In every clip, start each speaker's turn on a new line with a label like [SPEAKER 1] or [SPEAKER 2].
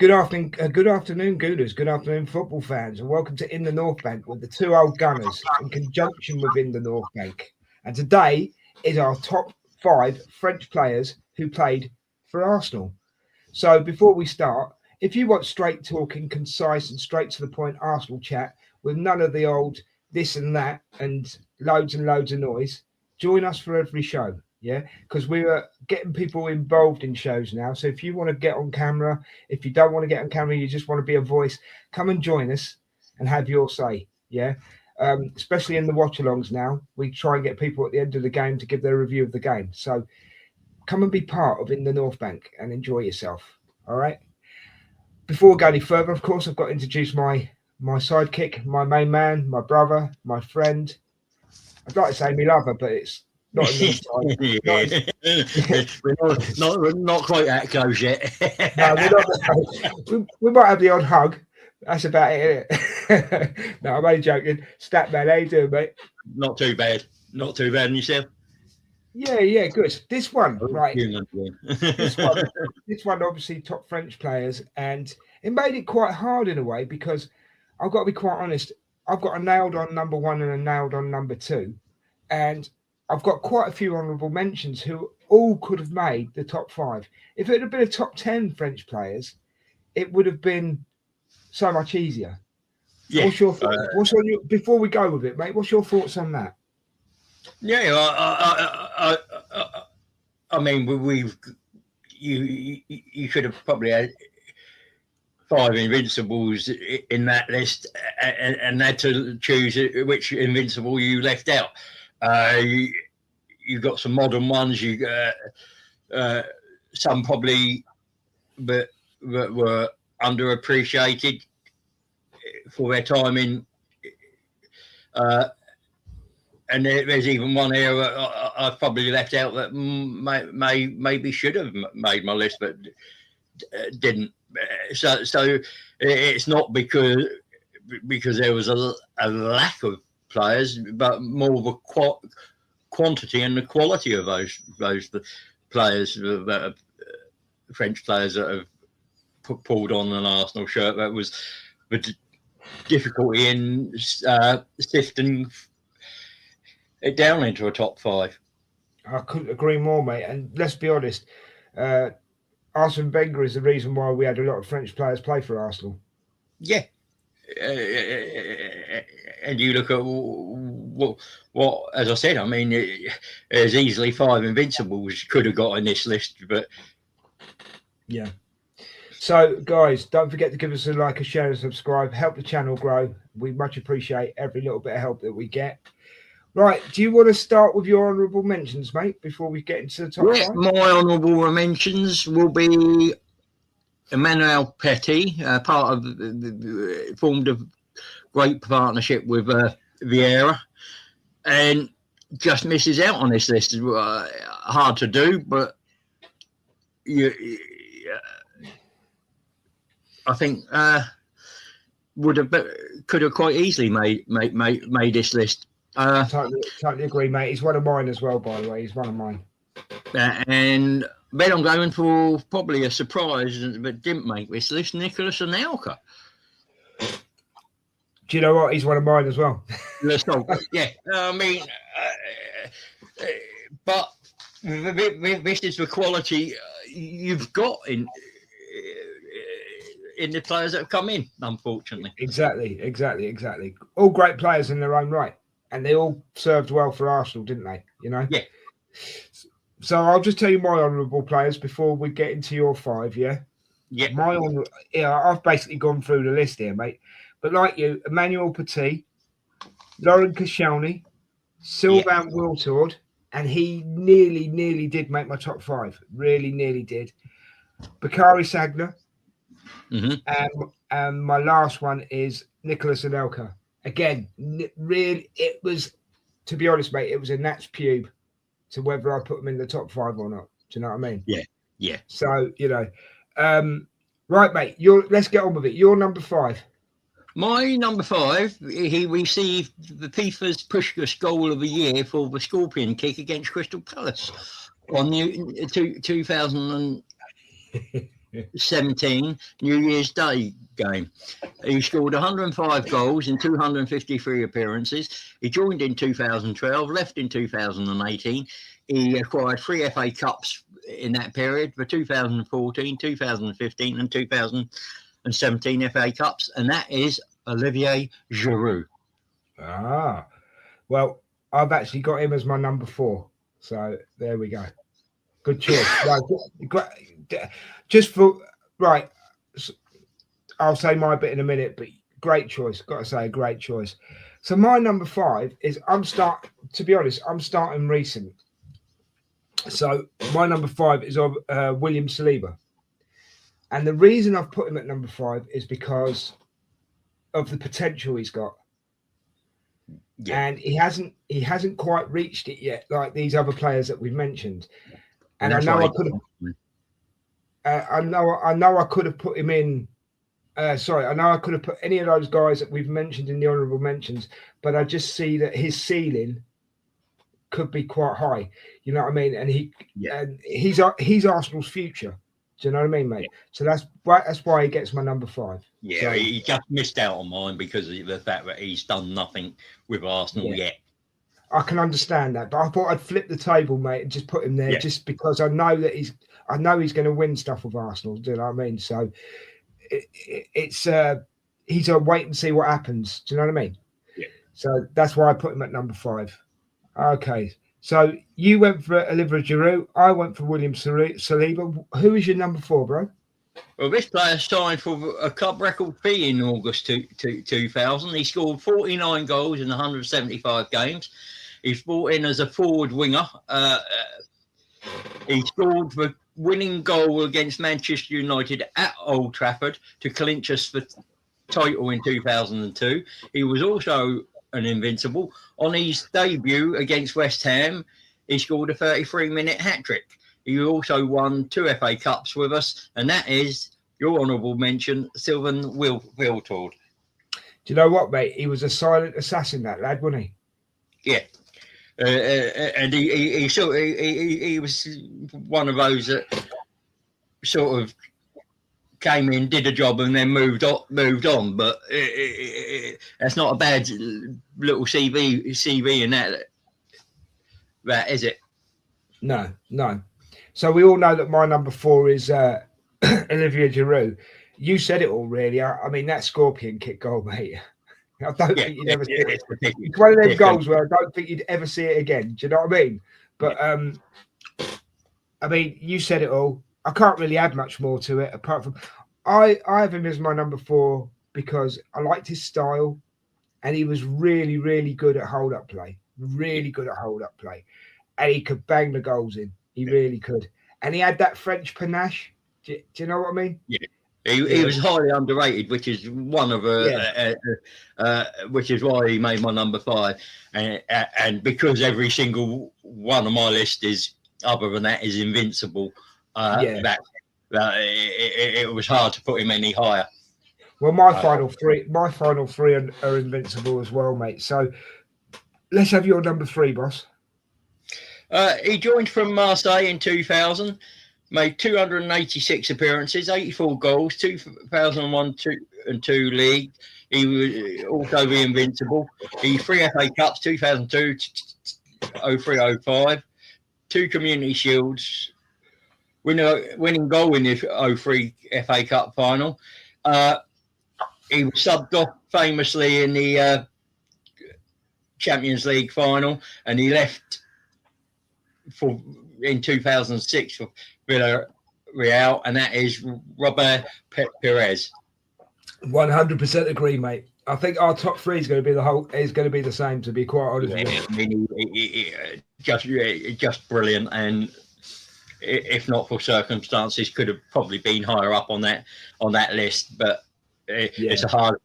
[SPEAKER 1] Good afternoon, Gooners. Good afternoon, football fans, and welcome to In the North Bank with the two old Gunners in conjunction with In the North Bank. And today is our top 5 French players who played for Arsenal. So before we start, if you want straight talking, concise, and straight to the point Arsenal chat with none of the old this and that and loads of noise, join us for every show. Yeah, because we are getting people involved in shows now. So if you want to get on camera, if you don't want to get on camera, you just want to be a voice, come and join us and have your say. Yeah, especially in the watch-alongs now, we try and get people at the end of the game to give their review of the game. So come and be part of In the North Bank and enjoy yourself. All right. Before we go any further, of course, I've got to introduce my sidekick, my main man, my brother, my friend. I'd like to say me lover, but it's not in these times.
[SPEAKER 2] We're not quite that close yet.
[SPEAKER 1] No, we're not. We might have the odd hug. That's about it, isn't it? No, I'm only joking. Statman, how you doing, mate?
[SPEAKER 2] Not too bad. Not too bad. And yourself?
[SPEAKER 1] Yeah, good. This one, right?
[SPEAKER 2] this
[SPEAKER 1] one, obviously, top French players, and it made it quite hard in a way because I've got to be quite honest. I've got a nailed on number 1 and a nailed on number 2, and I've got quite a few honourable mentions who all could have made the top 5. If it had been a top 10 French players, it would have been so much easier. Yeah. What's your thoughts? Before we go with it, mate? What's your thoughts on that?
[SPEAKER 2] Yeah, I mean, you should have probably had 5 Invincibles in that list, and had to choose which Invincible you left out. You've got some modern ones. You got some probably that were underappreciated for their time in. And there's even one here that I've probably left out that maybe should have made my list, but didn't. So it's not because there was a lack of players, but more of a quantity and the quality of those players, French players that have pulled on an Arsenal shirt. That was the difficulty in sifting it down into a top 5.
[SPEAKER 1] I couldn't agree more, mate. And let's be honest, Arsene Wenger is the reason why we had a lot of French players play for Arsenal.
[SPEAKER 2] Yeah. And you look at what, as I said, I mean, there's easily 5 Invincibles could have got on this list, but
[SPEAKER 1] yeah. So, guys, don't forget to give us a like, a share, and subscribe. Help the channel grow. We much appreciate every little bit of help that we get. Right, do you want to start with your honourable mentions, mate, before we get into the top 5?
[SPEAKER 2] My honourable mentions will be Emmanuel Petit, part of formed a great partnership with Vieira, and just misses out on this list. Hard to do, but I think could have quite easily made this list.
[SPEAKER 1] Totally agree, mate. He's one of mine as well, by the way. He's one of mine.
[SPEAKER 2] And then I'm going for probably a surprise, but didn't make this list, Nicolas Anelka.
[SPEAKER 1] Do you know what? He's one of mine as well.
[SPEAKER 2] Yeah, I mean, but this is the quality you've got in the players that have come in, unfortunately.
[SPEAKER 1] Exactly. All great players in their own right. And they all served well for Arsenal, didn't they? You know?
[SPEAKER 2] Yeah.
[SPEAKER 1] So I'll just tell you my honourable players before we get into your 5, yeah?
[SPEAKER 2] Yeah.
[SPEAKER 1] I've basically gone through the list here, mate. But like you, Emmanuel Petit, Laurent Koscielny, Sylvain Wiltord, and he nearly did make my top 5. Really nearly did. Bakary Sagna.
[SPEAKER 2] Mm-hmm.
[SPEAKER 1] And my last one is Nicolas Anelka. Again, really, it was, to be honest, mate, it was a gnat's pube to whether I put them in the top 5 or not. Do you know what I mean?
[SPEAKER 2] Yeah.
[SPEAKER 1] So, you know, right, mate, let's get on with it. Your number 5.
[SPEAKER 2] My number 5, he received the FIFA's Puskas Goal of the Year for the scorpion kick against Crystal Palace on the 2000 17 New Year's Day game. He scored 105 goals in 253 appearances. He joined in 2012, left in 2018. He acquired 3 FA Cups in that period for 2014, 2015 and 2017 FA Cups, and that is Olivier Giroud.
[SPEAKER 1] Ah, well, I've actually got him as my number 4. So there we go. Good choice. Right, I'll say my bit in a minute, but great choice. Got to say, great choice. So my number 5 is I'm starting recent. So my number 5 is of William Saliba, and the reason I've put him at number 5 is because of the potential he's got. Yeah. And he hasn't quite reached it yet, like these other players that we've mentioned. And I know I could have. I know I could have put him in. I know I could have put any of those guys that we've mentioned in the honourable mentions, but I just see that his ceiling could be quite high. You know what I mean? And he's Arsenal's future. Do you know what I mean, mate? So that's why he gets my number 5.
[SPEAKER 2] Yeah,
[SPEAKER 1] so,
[SPEAKER 2] he just missed out on mine because of the fact that he's done nothing with Arsenal yet.
[SPEAKER 1] I can understand that, but I thought I'd flip the table, mate, and just put him there just because I know he's going to win stuff with Arsenal. Do you know what I mean? So he's a wait and see what happens. Do you know what I mean?
[SPEAKER 2] Yeah.
[SPEAKER 1] So that's why I put him at number 5. Okay. So you went for Olivier Giroud. I went for William Saliba. Who is your number 4, bro?
[SPEAKER 2] Well, this player signed for a club record fee in August 2000. He scored 49 goals in 175 games. He's brought in as a forward winger. He scored the winning goal against Manchester United at Old Trafford to clinch us the title in 2002. He was also an invincible. On his debut against West Ham, he scored a 33-minute hat-trick. He also won 2 FA Cups with us, and that is your honourable mention, Sylvain Wiltord.
[SPEAKER 1] Do you know what, mate? He was a silent assassin, that lad, wasn't he?
[SPEAKER 2] Yeah. And he was one of those that sort of came in, did a job, and then moved on. But that's not a bad little CV in that is it?
[SPEAKER 1] No. So we all know that my number 4 is Olivier Giroud. You said it all, really. I mean, that scorpion kick goal, mate. I don't think you'd ever see it. It's one of them goals where I don't think you'd ever see it again. Do you know what I mean? But I mean, you said it all. I can't really add much more to it apart from I have him as my number 4 because I liked his style, and he was really, really good at hold-up play. Really good at hold-up play, and he could bang the goals in. He really could, and he had that French panache. Do you know what I mean?
[SPEAKER 2] Yeah. He was highly underrated, which is one of which is why he made my number 5, and because every single one of my list is other than that is invincible. It was hard to put him any higher.
[SPEAKER 1] Well, my final three are invincible as well, mate. So let's have your number 3, boss.
[SPEAKER 2] He joined from Marseille in 2000. Made 286 appearances, 84 goals, 2001 and 2 league. He was also the invincible. He 3 FA Cups, 2002, 03-05, 2 Community Shields, winning goal in the 03 FA Cup final. He was subbed off famously in the Champions League final, and he left in 2006 for Villarreal, and that is Robert Pires.
[SPEAKER 1] 100% agree, mate. I think our top 3 is going to be the same. To be quite honest,
[SPEAKER 2] I mean, just brilliant, and if not for circumstances, could have probably been higher up on that list. But it's a hard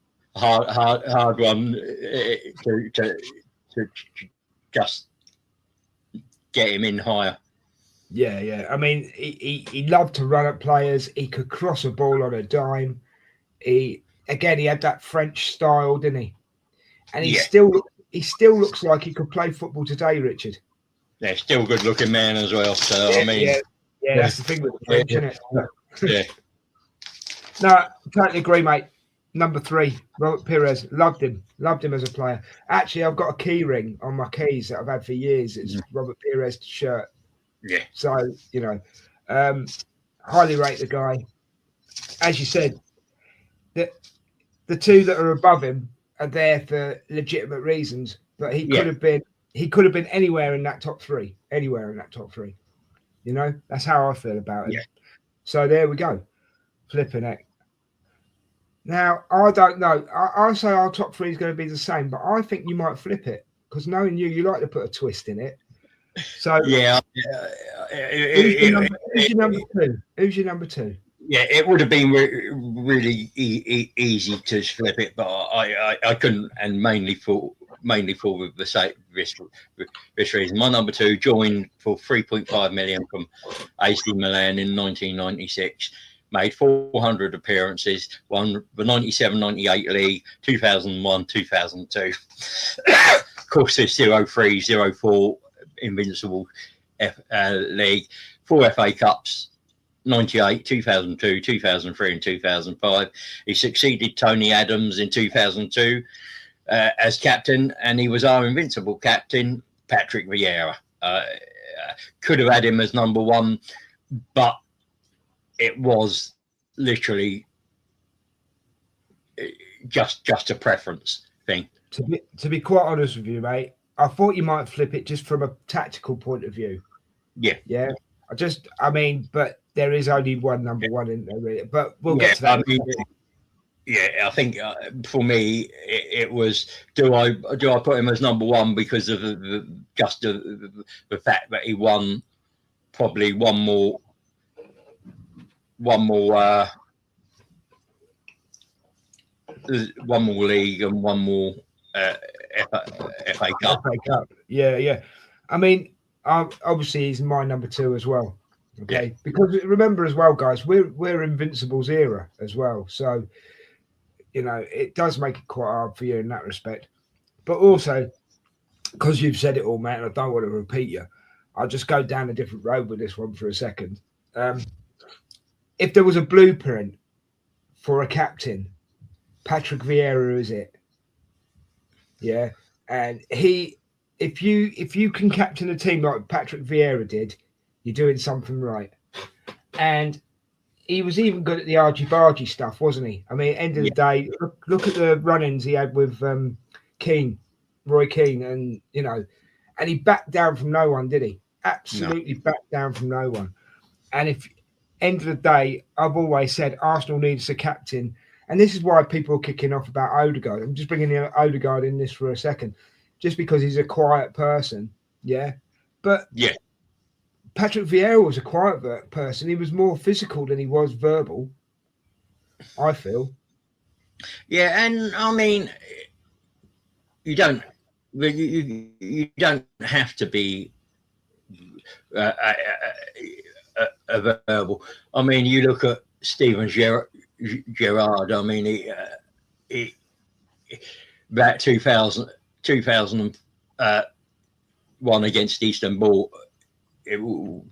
[SPEAKER 2] one to just get him in higher.
[SPEAKER 1] Yeah. I mean, he loved to run at players. He could cross a ball on a dime. He had that French style, didn't he? And he still looks like he could play football today, Richard.
[SPEAKER 2] Yeah, still good looking man as well. So I mean,
[SPEAKER 1] that's the thing with the French, isn't it? No, totally agree, mate. Number 3, Robert Pires. Loved him as a player. Actually, I've got a key ring on my keys that I've had for years. It's Robert Pires' shirt.
[SPEAKER 2] Yeah.
[SPEAKER 1] So, you know, highly rate the guy. As you said, the two that are above him are there for legitimate reasons, but he could have been anywhere in that top 3. Anywhere in that top 3. You know, that's how I feel about it.
[SPEAKER 2] Yeah.
[SPEAKER 1] So there we go. Flipping it. Now, I don't know. I say our top 3 is going to be the same, but I think you might flip it because knowing you like to put a twist in it. So
[SPEAKER 2] yeah.
[SPEAKER 1] Who's your number 2? Who's your number 2?
[SPEAKER 2] Yeah, it would have been really easy to flip it, but I couldn't, and mainly for this reason. My number 2 joined for 3.5 million from AC Milan in 1996. Made 400 appearances, won the 97-98 league, 2001, 2002. Of course, there's 03, 04 Invincible league, 4 FA Cups, 98, 2002, 2003 and 2005. He succeeded Tony Adams in 2002 as captain, and he was our invincible captain, Patrick Vieira. Could have had him as number 1, but it was literally just a preference thing.
[SPEAKER 1] To be quite honest with you, mate, I thought you might flip it just from a tactical point of view. Yeah. But there is only one number 1 in there, really. But we'll get to that.
[SPEAKER 2] I think for me it was do I put him as number 1 because of the fact that he won probably one more league and one more FA Cup.
[SPEAKER 1] Yeah. I mean, obviously he's my number 2 as well. Okay, because remember as well, guys, we're Invincibles era as well. So, you know, it does make it quite hard for you in that respect. But also, because you've said it all, man, I don't want to repeat you. I'll just go down a different road with this one for a second. If there was a blueprint for a captain, Patrick Vieira is it. Yeah, and if you can captain a team like Patrick Vieira did, you're doing something right. And he was even good at the argy-bargy stuff, wasn't he? I mean, at the end of the day, look at the run-ins he had with Roy Keane, and, you know, and he backed down from no one, did he? Absolutely backed down from no one. And end of the day, I've always said Arsenal needs a captain. And this is why people are kicking off about Odegaard. I'm just bringing Odegaard in this for a second, just because he's a quiet person. Yeah. But Patrick Vieira was a quiet person. He was more physical than he was verbal, I feel.
[SPEAKER 2] Yeah, and I mean, you don't have to be a verbal. I mean, you look at Steven Gerrard. I mean, he about 2001 against Istanbul. It looked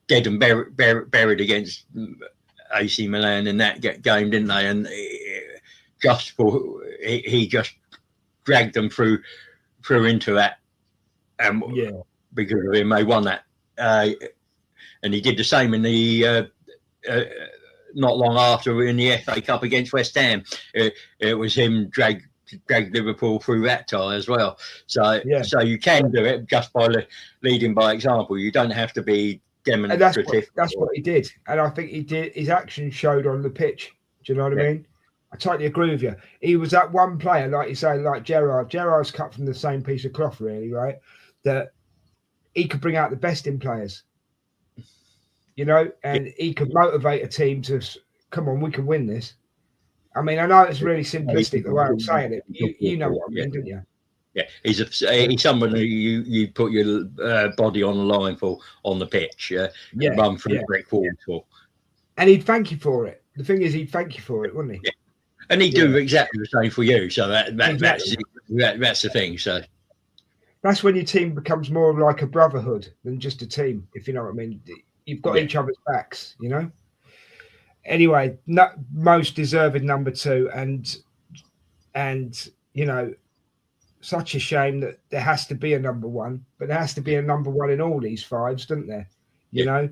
[SPEAKER 2] dead and buried against AC Milan in that game, didn't they? And he just dragged them through into that, and because of him, they won that. And he did the same in the not long after in the FA Cup against West Ham. It was him dragged Liverpool through that tie as well. So you can do it just by leading by example. You don't have to be demonstrative.
[SPEAKER 1] That's what he did, and I think he did. His action showed on the pitch. Do you know what I mean? I totally agree with you. He was that one player, like you say, like Gerrard. Gerrard's cut from the same piece of cloth, really, right? That he could bring out the best in players. You know, and he could motivate a team to come on. We can win this. I mean, I know it's really simplistic the way I'm saying it. You know what I mean, don't you?
[SPEAKER 2] Yeah, he's someone who you put your body on the line for on the pitch. Run through the brick wall for.
[SPEAKER 1] And he'd thank you for it. The thing is, he'd thank you for it, wouldn't he?
[SPEAKER 2] Yeah. And he'd do exactly the same for you. So that's the thing. So
[SPEAKER 1] that's when your team becomes more like a brotherhood than just a team, if you know what I mean. You've got each other's backs, you know. anyway, most deserving number 2, and you know, such a shame that there has to be a number 1, but there has to be a number 1 in all these 5s, doesn't there? You know,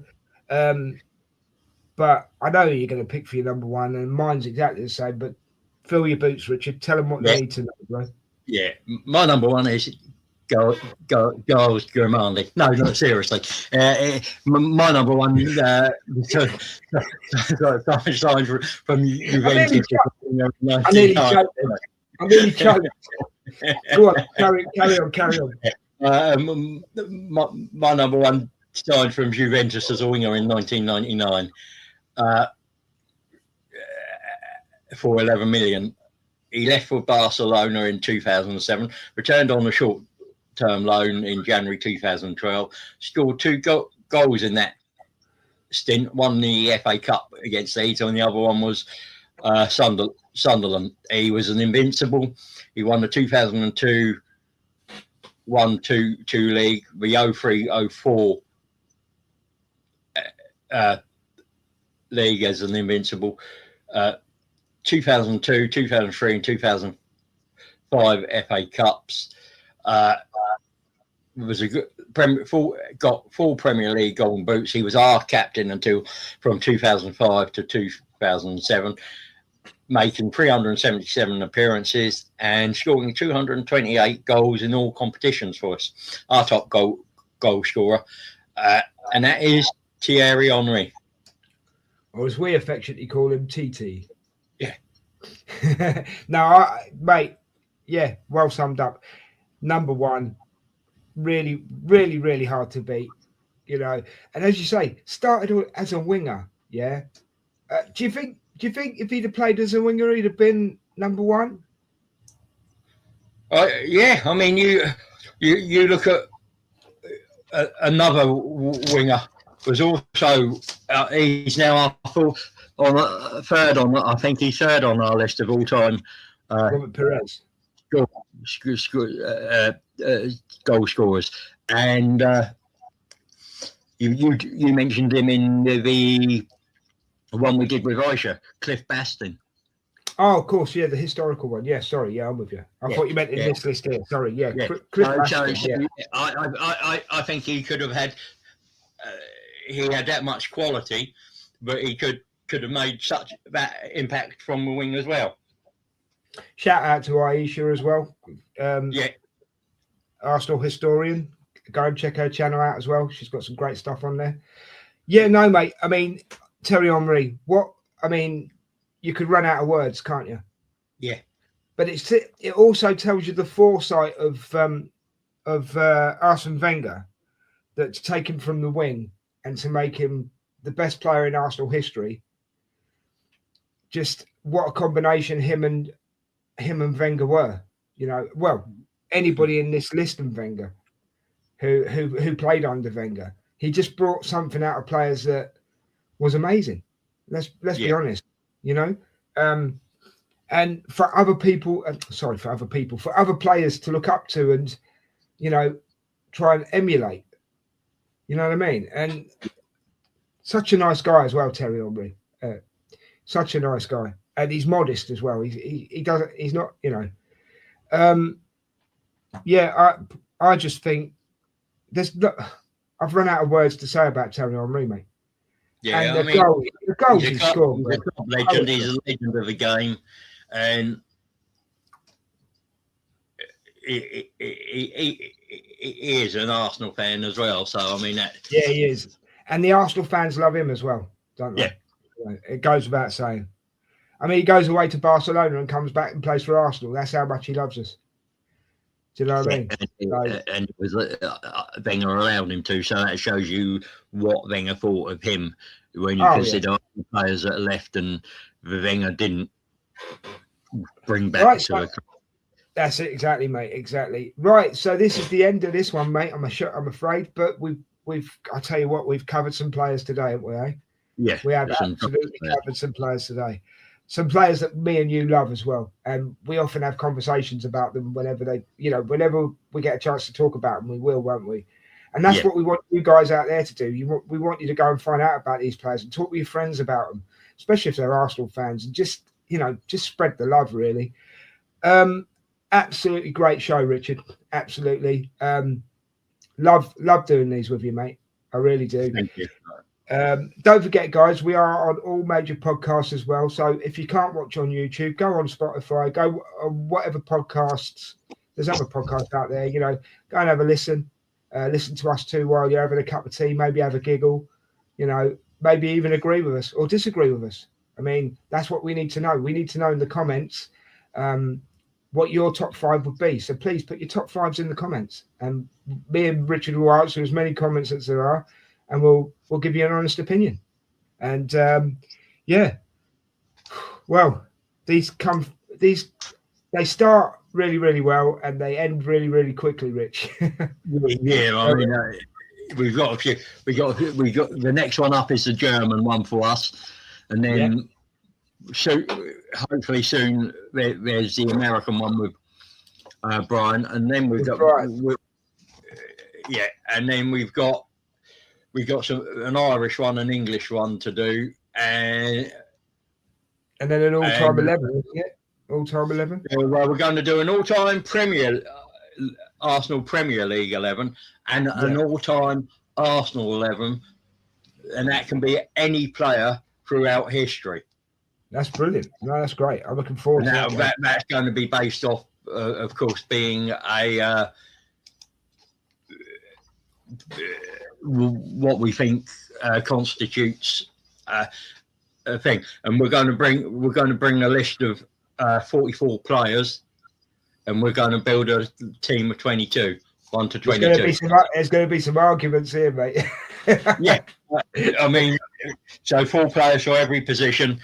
[SPEAKER 1] but I know you're going to pick for your number 1, and mine's exactly the same. But fill your boots, Richard. Tell them what they need to know, bro.
[SPEAKER 2] Yeah, my number 1 is Giles Germandi. No, not seriously. My number 1 signed from Juventus.
[SPEAKER 1] I nearly choked. Go on, carry on.
[SPEAKER 2] My number 1 signed from Juventus as a winger in 1999 for 11 million. He left for Barcelona in 2007, returned on a short-term loan in January 2012, scored 2 goals in that stint, one the FA Cup against Leeds, and the other one was Sunderland. He was an invincible. He won the 2002 1-2 league, the 03-04 league as an invincible. 2002, 2003, and 2005 FA Cups. Was a good got 4 Premier League Golden Boots. He was our captain until from 2005 to 2007, making 377 appearances and scoring 228 goals in all competitions for us. Our top goal scorer, and that is Thierry Henry,
[SPEAKER 1] or as we affectionately call him, TT.
[SPEAKER 2] Yeah.
[SPEAKER 1] No, mate. Yeah, well summed up. Number 1, really, really, really hard to beat. You know, and as you say, started as a winger. Yeah. Do you think if he'd have played as a winger, he'd have been number 1?
[SPEAKER 2] Yeah. I mean, you look at another winger was also he's now third on our list of all time.
[SPEAKER 1] Robert Pires.
[SPEAKER 2] Goal scorers, and you mentioned him in the one we did with Aisha, Cliff Bastin.
[SPEAKER 1] Oh, of course, yeah, the historical one. Yeah, sorry, yeah, I'm with you. I thought you meant in this list here. Sorry, yeah. Cliff Bastin,
[SPEAKER 2] I think he could have had. He had that much quality, but he could have made such that impact from the wing as well.
[SPEAKER 1] Shout out to Aisha as well. Arsenal historian. Go and check her channel out as well. She's got some great stuff on there. Yeah, no, mate. I mean, Thierry Henry. You could run out of words, can't you?
[SPEAKER 2] Yeah.
[SPEAKER 1] But it also tells you the foresight of Arsene Wenger, that to take him from the wing and to make him the best player in Arsenal history. Just what a combination him and Wenger were. You know, well, anybody in this list and Wenger who played under Wenger, he just brought something out of players that was amazing. Let's be honest, you know. And for other players to look up to and, you know, try and emulate. You know what I mean? And such a nice guy as well, Thierry Henry. Such a nice guy, and he's modest as well. He doesn't. He's not. You know. I just think I've run out of words to say about Thierry Henry, mate.
[SPEAKER 2] Yeah,
[SPEAKER 1] and the goals he scored.
[SPEAKER 2] He's a top legend. He's a legend of the game, and he is an Arsenal fan as well. So I mean that.
[SPEAKER 1] Yeah, he is, and the Arsenal fans love him as well, don't they? Yeah, it goes without saying. I mean, he goes away to Barcelona and comes back and plays for Arsenal. That's how much he loves us. Do you know what I mean?
[SPEAKER 2] And it was Wenger allowed him to, so that shows you what Wenger thought of him when you consider the players that left and Wenger didn't bring back to a.
[SPEAKER 1] That's it, exactly, mate. Exactly. Right. So this is the end of this one, mate. I'm afraid, but we've. I tell you what, we've covered some players today, haven't we? Eh?
[SPEAKER 2] Yeah,
[SPEAKER 1] we have absolutely covered some players today. Some players that me and you love as well, and we often have conversations about them whenever whenever we get a chance to talk about them, we will, won't we? And that's what we want you guys out there to do. We want you to go and find out about these players and talk with your friends about them, especially if they're Arsenal fans, and just spread the love, really. Absolutely great show, Richard. Absolutely. Love doing these with you, mate. I really do.
[SPEAKER 2] Thank you.
[SPEAKER 1] Don't forget, guys, we are on all major podcasts as well. So if you can't watch on YouTube, go on Spotify, go on whatever podcasts. There's other podcasts out there, go and have a listen. Listen to us too while you're having a cup of tea, maybe have a giggle, maybe even agree with us or disagree with us. I mean, that's what we need to know. We need to know in the comments what your top 5 would be. So please put your top 5s in the comments, and me and Richard will answer as many comments as there are, and we'll give you an honest opinion. And well, they start really, really well, and they end really, really quickly, Rich.
[SPEAKER 2] Yeah, I mean, we've got a few. We got the next one up is the German one for us, and then so hopefully soon there's the American one with Brian, and then we've got and then we've got an Irish one, an English one to do, and
[SPEAKER 1] then an all-time 11, isn't it? All-time 11.
[SPEAKER 2] Well, we're going to do an all-time Arsenal Premier League 11 and an all-time Arsenal 11, and that can be any player throughout history.
[SPEAKER 1] That's brilliant. No, that's great. I'm looking forward to that.
[SPEAKER 2] That's going to be based off, of course, being what we think constitutes a thing, and we're going to bring a list of 44 players, and we're going to build a team of 22, 1 to 22.
[SPEAKER 1] There's going to be some arguments here, mate.
[SPEAKER 2] Yeah, I mean, so 4 players for every position,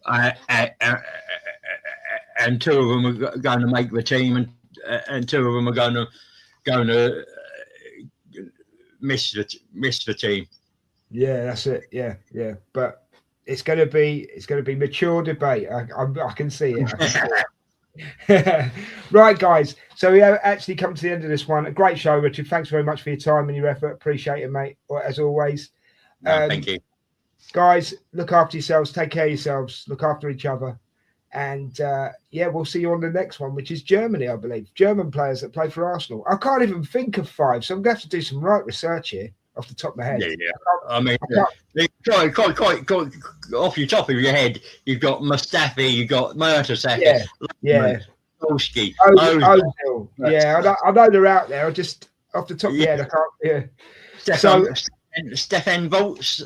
[SPEAKER 2] and 2 of them are going to make the team, and 2 of them are going to miss the team.
[SPEAKER 1] Yeah, that's it. Yeah. But it's going to be mature debate. I can see it. Right, guys. So we have actually come to the end of this one. A great show, Richard. Thanks very much for your time and your effort. Appreciate it, mate. As always.
[SPEAKER 2] Thank you,
[SPEAKER 1] guys. Look after yourselves. Take care of yourselves. Look after each other. And we'll see you on the next one, which is Germany, I believe. German players that play for Arsenal. I can't even think of 5, so I'm going to have to do some right research here off the top of my head.
[SPEAKER 2] Yeah. I mean, quite off your top of your head, you've got Mustafi, you've got Mertesacker, Olski,
[SPEAKER 1] Ozil. Yeah, I know they're out there. I just off the top of my head, I can't. Yeah.
[SPEAKER 2] Stefan Volts.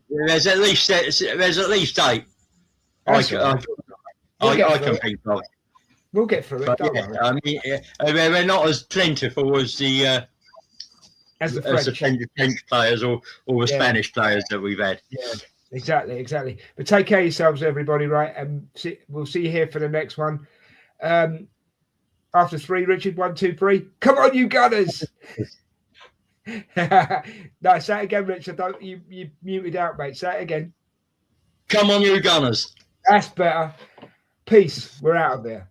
[SPEAKER 2] There's at least 8. I can think of.
[SPEAKER 1] We'll get through it.
[SPEAKER 2] I mean, they're not as plentiful as the French players or the Spanish players that we've had.
[SPEAKER 1] Yeah, exactly. But take care of yourselves, everybody. Right, and we'll see you here for the next one. After 3, Richard. 1, 2, 3. Come on, you Gunners! No, say it again, Richard. You muted out, mate. Say it again.
[SPEAKER 2] Come on, you Gunners.
[SPEAKER 1] That's better. Peace. We're out of there.